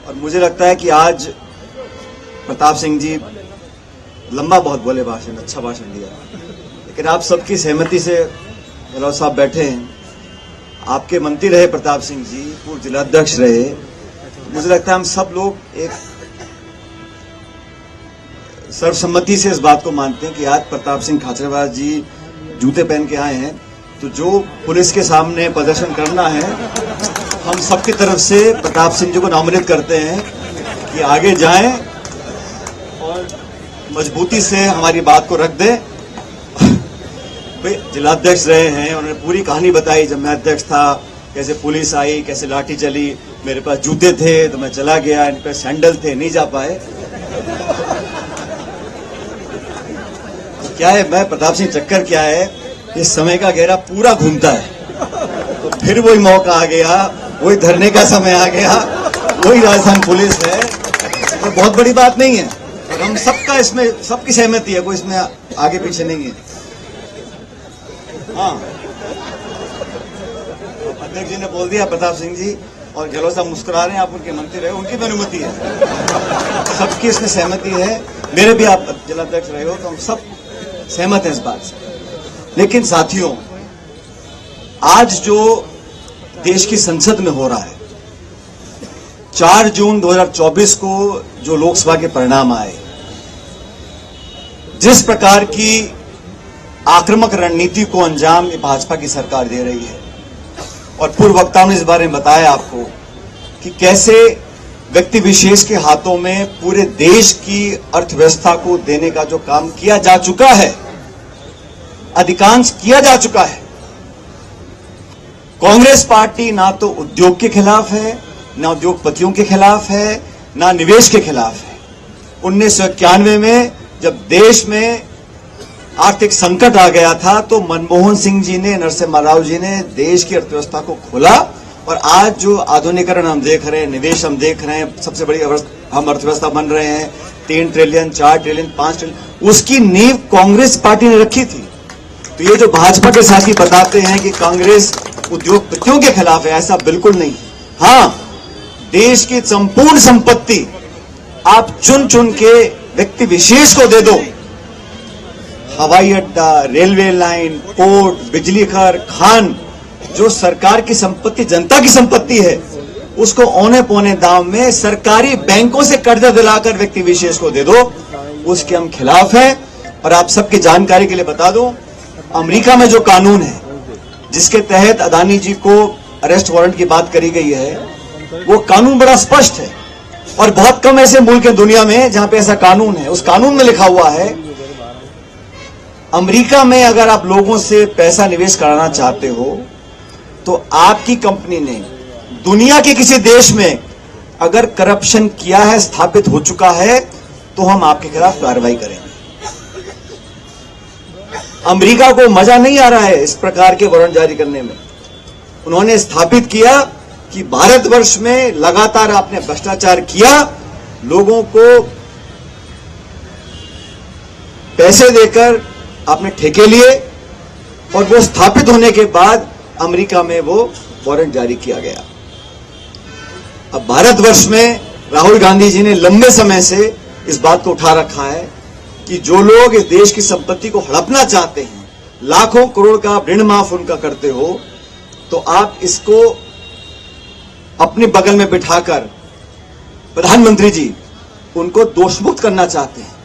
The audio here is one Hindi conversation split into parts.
और मुझे लगता है कि आज प्रताप सिंह जी लंबा बहुत बोले भाषण, अच्छा भाषण दिया, लेकिन आप सबकी सहमति से गहलोत साहब बैठे हैं। आपके मंत्री रहे प्रताप सिंह जी, पूर्व जिलाध्यक्ष रहे। मुझे लगता है हम सब लोग एक सर्वसम्मति से इस बात को मानते हैं कि आज प्रताप सिंह खाचरियावास जी जूते पहन के आए हैं, तो जो पुलिस के सामने प्रदर्शन करना है, हम सबकी तरफ से प्रताप सिंह जी को नामित करते हैं कि आगे जाएं और मजबूती से हमारी बात को रख दें। जिलाध्यक्ष रहे हैं, उन्होंने पूरी कहानी बताई। जब मैं अध्यक्ष था कैसे पुलिस आई, कैसे लाठी चली, मेरे पास जूते थे तो मैं चला गया, इन पे सैंडल थे नहीं जा पाए। तो क्या है, मैं प्रताप सिंह चक्कर क्या है, इस समय का घेरा पूरा घूमता है, तो फिर वही मौका आ गया, वही धरने का समय आ गया, वही राजस्थान पुलिस है। तो बहुत बड़ी बात नहीं है और हम सबका इसमें सबकी सहमति है, कोई इसमें आगे पीछे नहीं है। हाँ, अध्यक्ष जी ने बोल दिया प्रताप सिंह जी, और गहलोत साहब मुस्कुरा रहे हैं, आप उनके मंत्री रहे, उनकी भी अनुमति है, सबकी इसमें सहमति है। मेरे भी आप जिलाध्यक्ष रहे हो तो हम सब सहमत हैं इस बात से। लेकिन साथियों, आज जो देश की संसद में हो रहा है, 4 जून 2024 को जो लोकसभा के परिणाम आए, जिस प्रकार की आक्रामक रणनीति को अंजाम भाजपा की सरकार दे रही है, और पूर्व वक्ताओं ने इस बारे में बताया आपको कि कैसे व्यक्ति विशेष के हाथों में पूरे देश की अर्थव्यवस्था को देने का जो काम किया जा चुका है, अधिकांश किया जा चुका है। कांग्रेस पार्टी ना तो उद्योग के खिलाफ है, ना उद्योगपतियों के खिलाफ है, ना निवेश के खिलाफ है। 1991 में जब देश में आर्थिक संकट आ गया था तो मनमोहन सिंह जी ने, नरसिम्हा राव जी ने देश की अर्थव्यवस्था को खोला, और आज जो आधुनिकीकरण हम देख रहे हैं, निवेश हम देख रहे हैं, सबसे बड़ी हम अर्थव्यवस्था बन रहे हैं, 3 ट्रिलियन 4 ट्रिलियन 5 ट्रिलियन, उसकी नींव कांग्रेस पार्टी ने रखी थी। तो ये जो भाजपा के साथी बताते हैं कि कांग्रेस उद्योगपतियों के खिलाफ है, ऐसा बिल्कुल नहीं। हाँ, देश की संपूर्ण संपत्ति आप चुन चुन के व्यक्ति विशेष को दे दो, हवाई अड्डा, रेलवे लाइन, पोर्ट, बिजली घर, खान, जो सरकार की संपत्ति, जनता की संपत्ति है, उसको औने पौने दाम में सरकारी बैंकों से कर्जा दिलाकर व्यक्ति विशेष को दे दो, उसके हम खिलाफ हैं। और आप सबकी जानकारी के लिए बता दूं, अमेरिका में जो कानून है जिसके तहत अदानी जी को अरेस्ट वारंट की बात करी गई है, वो कानून बड़ा स्पष्ट है, और बहुत कम ऐसे मुल्क हैं दुनिया में जहां पे ऐसा कानून है। उस कानून में लिखा हुआ है, अमेरिका में अगर आप लोगों से पैसा निवेश कराना चाहते हो तो आपकी कंपनी ने दुनिया के किसी देश में अगर करप्शन किया है, स्थापित हो चुका है, तो हम आपके खिलाफ कार्रवाई करेंगे। अमेरिका को मजा नहीं आ रहा है इस प्रकार के वारंट जारी करने में। उन्होंने स्थापित किया कि भारतवर्ष में लगातार आपने भ्रष्टाचार किया, लोगों को पैसे देकर आपने ठेके लिए, और वो स्थापित होने के बाद अमेरिका में वो वारंट जारी किया गया। अब भारतवर्ष में राहुल गांधी जी ने लंबे समय से इस बात को उठा रखा है कि जो लोग इस देश की संपत्ति को हड़पना चाहते हैं, लाखों करोड़ का ऋण माफ उनका करते हो, तो आप इसको अपने बगल में बिठाकर प्रधानमंत्री जी उनको दोषमुक्त करना चाहते हैं।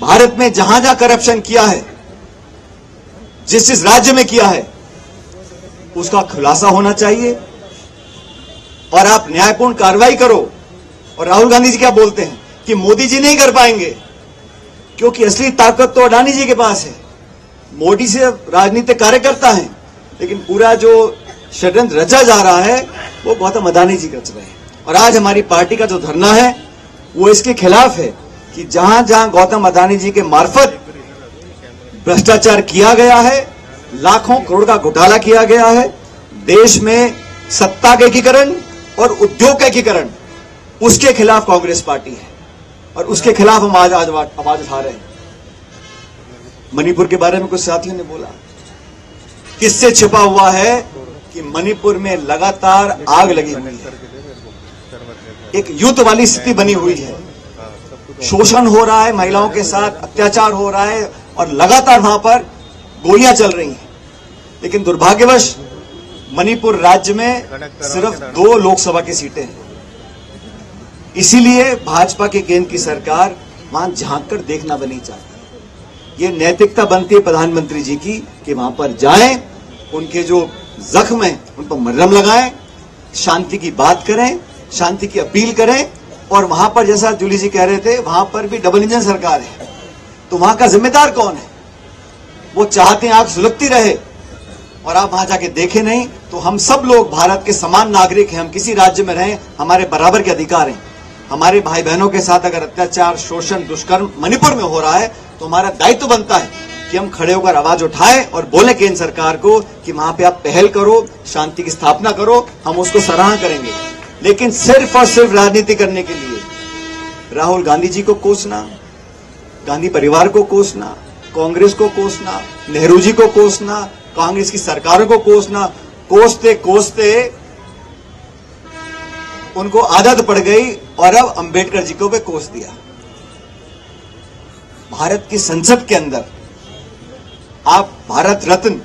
भारत में जहां जहां करप्शन किया है, जिस राज्य में किया है, उसका खुलासा होना चाहिए और आप न्यायपूर्ण कार्रवाई करो। और राहुल गांधी जी क्या बोलते हैं कि मोदी जी नहीं कर पाएंगे, क्योंकि असली ताकत तो अडानी जी के पास है। मोदी से राजनीतिक कार्यकर्ता हैं, लेकिन पूरा जो षड्यंत्र रचा जा रहा है वो गौतम अडानी जी रच रहे हैं। और आज हमारी पार्टी का जो धरना है वो इसके खिलाफ है कि जहां जहां गौतम अडानी जी के मार्फत भ्रष्टाचार किया गया है, लाखों करोड़ का घोटाला किया गया है, देश में सत्ता का एकीकरण और उद्योग का एकीकरण, उसके खिलाफ कांग्रेस पार्टी है और उसके खिलाफ हम आज आवाज उठा रहे हैं। मणिपुर के बारे में कुछ साथियों ने बोला, किससे छिपा हुआ है कि मणिपुर में लगातार आग लगी हुई है। एक युद्ध वाली स्थिति बनी हुई है। शोषण हो रहा है, महिलाओं के साथ अत्याचार हो रहा है और लगातार वहां पर गोलियां चल रही हैं। लेकिन दुर्भाग्यवश मणिपुर राज्य में सिर्फ 2 लोकसभा की सीटें हैं। इसीलिए भाजपा के केंद्र की सरकार वहां झांक कर देखना बनी चाहती है। ये नैतिकता बनती है प्रधानमंत्री जी की कि वहां पर जाएं, उनके जो जख्म है उन पर मरहम लगाएं, शांति की बात करें, शांति की अपील करें। और वहां पर जैसा जूली जी कह रहे थे, वहां पर भी डबल इंजन सरकार है, तो वहां का जिम्मेदार कौन है? वो चाहते हैं आंख सुलगती रहे और आप वहां जाके देखें नहीं। तो हम सब लोग भारत के समान नागरिक हैं, हम किसी राज्य में रहें, हमारे बराबर के अधिकार हैं। हमारे भाई बहनों के साथ अगर अत्याचार, शोषण, दुष्कर्म मणिपुर में हो रहा है तो हमारा दायित्व बनता है कि हम खड़े होकर आवाज उठाएं और बोले केंद्र सरकार को कि वहां पे आप पहल करो, शांति की स्थापना करो, हम उसको सराहना करेंगे। लेकिन सिर्फ और सिर्फ राजनीति करने के लिए राहुल गांधी जी को कोसना, गांधी परिवार को कोसना, कांग्रेस को कोसना, नेहरू जी को कोसना, कांग्रेस की सरकारों को कोसना, कोसते कोसते उनको आदत पड़ गई और अब अंबेडकर जी को भी कोस दिया। भारत की संसद के अंदर आप भारत रत्न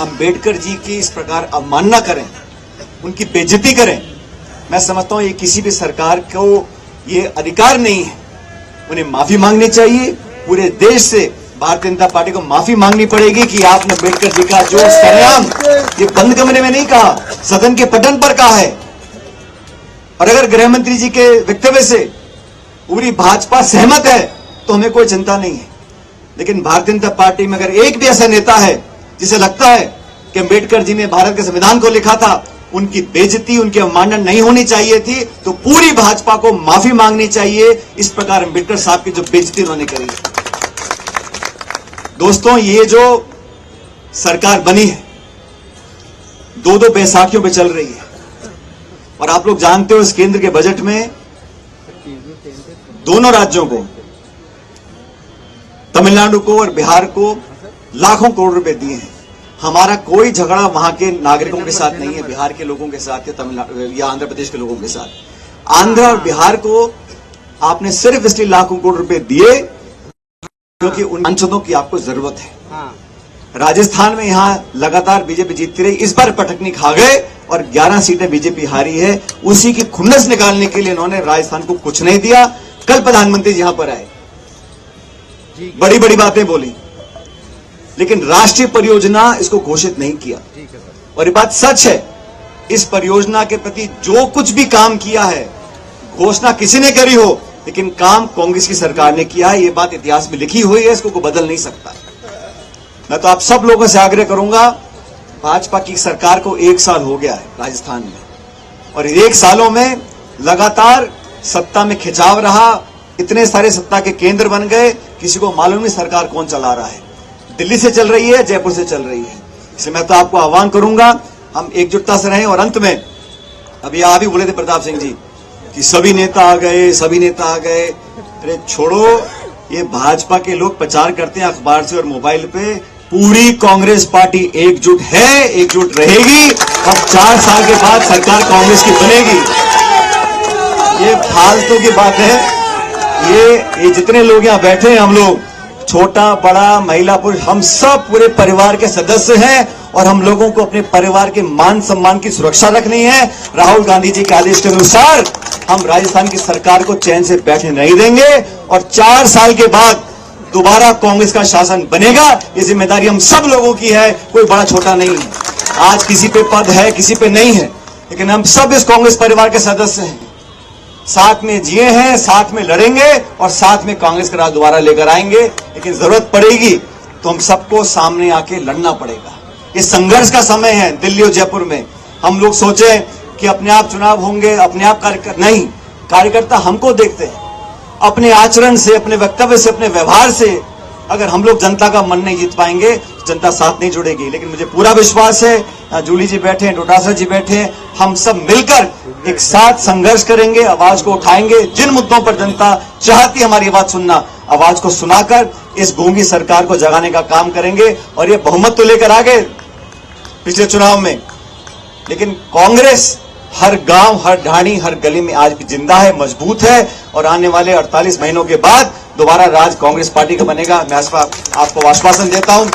अंबेडकर जी की इस प्रकार अवमानना करें, उनकी बेइज्जती करें, मैं समझता हूं ये किसी भी सरकार को ये अधिकार नहीं है। उन्हें माफी मांगनी चाहिए। पूरे देश से भारतीय जनता पार्टी को माफी मांगनी पड़ेगी कि आपने अंबेडकर जी का जो सरेआम ये बंद कमरे में नहीं कहा, सदन के पटल पर कहा है। और अगर गृह मंत्री जी के वक्तव्य से पूरी भाजपा सहमत है तो हमें कोई चिंता नहीं है। लेकिन भारतीय जनता पार्टी में अगर एक भी ऐसा नेता है जिसे लगता है कि अंबेडकर जी ने भारत के संविधान को लिखा था, उनकी बेइज्जती, उनकी अवमानना नहीं होनी चाहिए थी, तो पूरी भाजपा को माफी मांगनी चाहिए इस प्रकार अंबेडकर साहब की जो बेइज्जती उन्होंने करी। दोस्तों, ये जो सरकार बनी है 2-2 बैसाखियों पे चल रही है और आप लोग जानते हो इस केंद्र के बजट में दोनों राज्यों को, तमिलनाडु को और बिहार को लाखों करोड़ रुपए दिए हैं। हमारा कोई झगड़ा वहां के नागरिकों के साथ नहीं है, बिहार के लोगों के साथ या तमिलनाडु या आंध्र प्रदेश के लोगों के साथ। आंध्र और बिहार को आपने सिर्फ इसलिए लाखों करोड़ रुपए दिए क्योंकि उन सांसदों की आपको जरूरत है। राजस्थान में यहां लगातार बीजेपी जीतती रही, इस बार पटकनी खा गए और 11 सीटें बीजेपी हारी है। उसी की खुन्नस निकालने के लिए इन्होंने राजस्थान को कुछ नहीं दिया। कल प्रधानमंत्री यहां पर आए, बड़ी बड़ी बातें बोली, लेकिन राष्ट्रीय परियोजना इसको घोषित नहीं किया। और ये बात सच है, इस परियोजना के प्रति जो कुछ भी काम किया है, घोषणा किसी ने करी हो, लेकिन काम कांग्रेस की सरकार ने किया है। ये बात इतिहास में लिखी हुई है, इसको कोई बदल नहीं सकता। मैं तो आप सब लोगों से आग्रह करूंगा, भाजपा की सरकार को 1 साल हो गया है राजस्थान में और 1 सालों में लगातार सत्ता में खिंचाव रहा, इतने सारे सत्ता के केंद्र बन गए, किसी को मालूम नहीं सरकार कौन चला रहा है। दिल्ली से चल रही है, जयपुर से चल रही है। इसलिए मैं तो आपको आह्वान करूंगा, हम एकजुटता से रहें। और अंत में अभी आप ही बोले थे प्रताप सिंह जी कि सभी नेता आ गए, सभी नेता आ गए। अरे छोड़ो, ये भाजपा के लोग प्रचार करते हैं अखबार से और मोबाइल पे, पूरी कांग्रेस पार्टी एकजुट है, एकजुट रहेगी और 4 साल के बाद सरकार कांग्रेस की बनेगी। ये फालतू की बात है। ये जितने लोग यहाँ बैठे हैं, हम लोग छोटा बड़ा महिला पुरुष, हम सब पूरे परिवार के सदस्य हैं और हम लोगों को अपने परिवार के मान सम्मान की सुरक्षा रखनी है। राहुल गांधी जी के आदेश के अनुसार हम राजस्थान की सरकार को चैन से बैठने नहीं देंगे और 4 साल के बाद दोबारा कांग्रेस का शासन बनेगा। ये जिम्मेदारी हम सब लोगों की है, कोई बड़ा छोटा नहीं है। आज किसी पे पद है, किसी पे नहीं है, लेकिन हम सब इस कांग्रेस परिवार के सदस्य हैं, साथ में जिए हैं, साथ में लड़ेंगे और साथ में कांग्रेस का राज दोबारा लेकर आएंगे। लेकिन जरूरत पड़ेगी तो हम सबको सामने आके लड़ना पड़ेगा। ये संघर्ष का समय है। दिल्ली और जयपुर में हम लोग सोचे कि अपने आप चुनाव होंगे, अपने आप नहीं, कार्यकर्ता हमको देखते हैं। अपने आचरण से, अपने वक्तव्य से, अपने व्यवहार से अगर हम लोग जनता का मन नहीं जीत पाएंगे तो जनता साथ नहीं जुड़ेगी। लेकिन मुझे पूरा विश्वास है, जूली जी बैठे हैं, डोटासरा जी बैठे हैं, हम सब मिलकर एक साथ संघर्ष करेंगे, आवाज को उठाएंगे। जिन मुद्दों पर जनता चाहती हमारी आवाज सुनना, आवाज को सुनाकर इस गूंगी सरकार को जगाने का काम करेंगे। और ये बहुमत तो लेकर आ गए पिछले चुनाव में, लेकिन कांग्रेस हर गांव, हर ढाणी, हर गली में आज भी जिंदा है, मजबूत है और आने वाले 48 महीनों के बाद दोबारा राज कांग्रेस पार्टी का बनेगा। मैं आपको आश्वासन देता हूं।